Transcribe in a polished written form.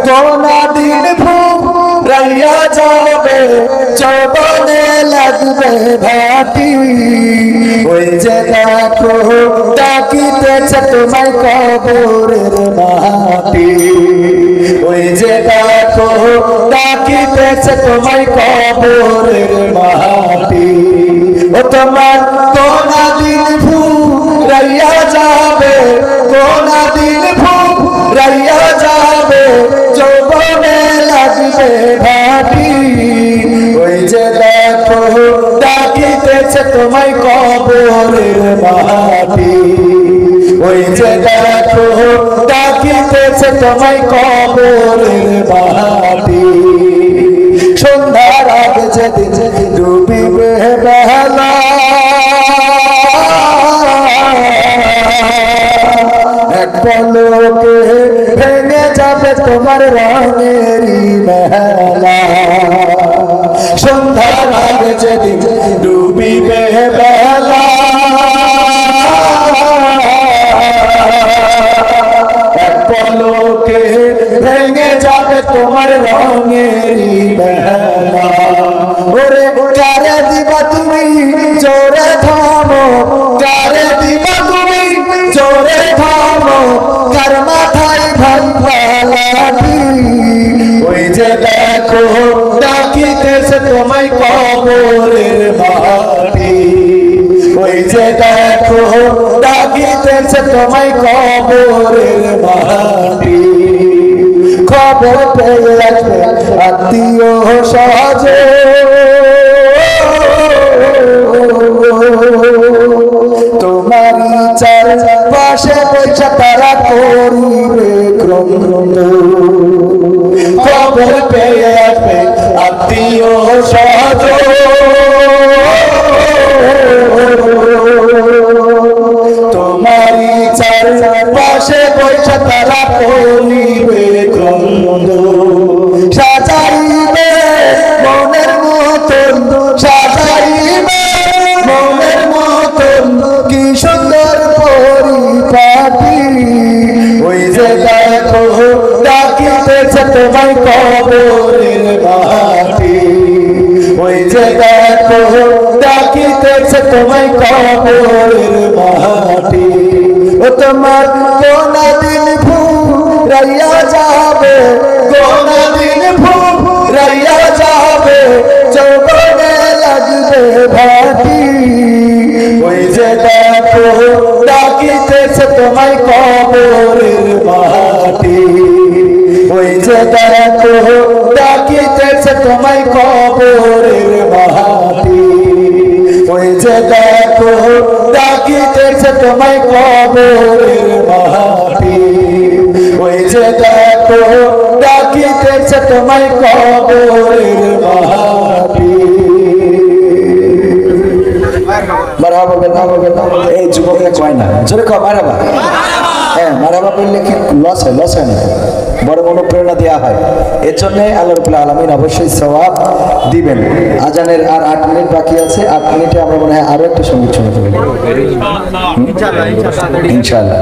কোনা দিন ফুরাইয়া যাবে যৌবনে লাগবে ভাটি ওই যে দেখো ডাকিতেছে তোমায় কবরের মাটি ওই যে দেখো ডাকিতেছে তোমায় কবরের মাটি ও তোমার কোনা দিন ফুরাইয়া যাবে কোনা দিন ফুরাইয়া যাবে যৌবনে লাগবে ভাটি ওই যে দেখো ডাকিতেছে তোমায় কবরের মাটি ওই যে দেখো ডাকিতেছে তোমায় কবরের মাটি সন্ধ্যার আগে যেদিন ডুবিবে বেলা এক পলকে ভেঙে যাবে তোমার রঙেরই মেলা সন্ধ্যার আগে যেদিন ডুবিবে বেলা এক পলকে ভেঙে যাবে তোমার রঙেরই মেলা ওরে কারে দিবা তুমি জোরে থামো কারে দিবা তুমি জোরে থামো কার মাথায় ভাঙি ওই যে দেখো ডাকিতেছে তোমায় কবরের মাটি ওই যে দেখো ডাকিতেছে তোমায় কবরের মাটি খবর পেয়ে আসবে আত্মীয় সহজে তোমারই চারপাশে বৈশা তারা করিবে ক্রন্দ খবর পেয়ে আসবে আত্মীয় সহজ তোমারই চারপাশে বৈশা তারা করিবে ক্রন্দ সাজাইবে মনের মতন সাজাইবে মনের মতন কি সুন্দর পরিপাটি ওই যে দেখো ডাকিতেছে তোমায় কবরের মাটি ওই যে দেখো ডাকিতেছে তোমায় কবরের মাটি ও তোমার কোনা দিন ফুরাইয়া যাবে কোনা দিন ফুরাইয়া যাবে যৌবনে লাগবে ভাটি ওই যে দেখো ডাকিতেছে তোমায় কবরের মাটি ওই যে দেখো ডাকিতেছে তোমায় কবরের মাটি ওই যে দেখো ডাকিতেছে তোমায় কবরের মাটি ওই যে দেখো ডাকিতেছে তোমায় কবরের মাটি মারহাবা মারহাবা এই যুবকরা কয় না জোরে কয় মারহাবা হ্যাঁ মারহাবা বললে কি লস হয় না বড় অনুপ্রেরণা দেওয়া হয় এর জন্য আল্লাহ রাব্বুল আলামিন অবশ্যই সওয়াব দিবেন আজানের আর 8 মিনিট বাকি আছে 8 মিনিটে আমরা মনে হয় আরো একটা সঙ্গীত শুনতে পারি ইনশাআল্লাহ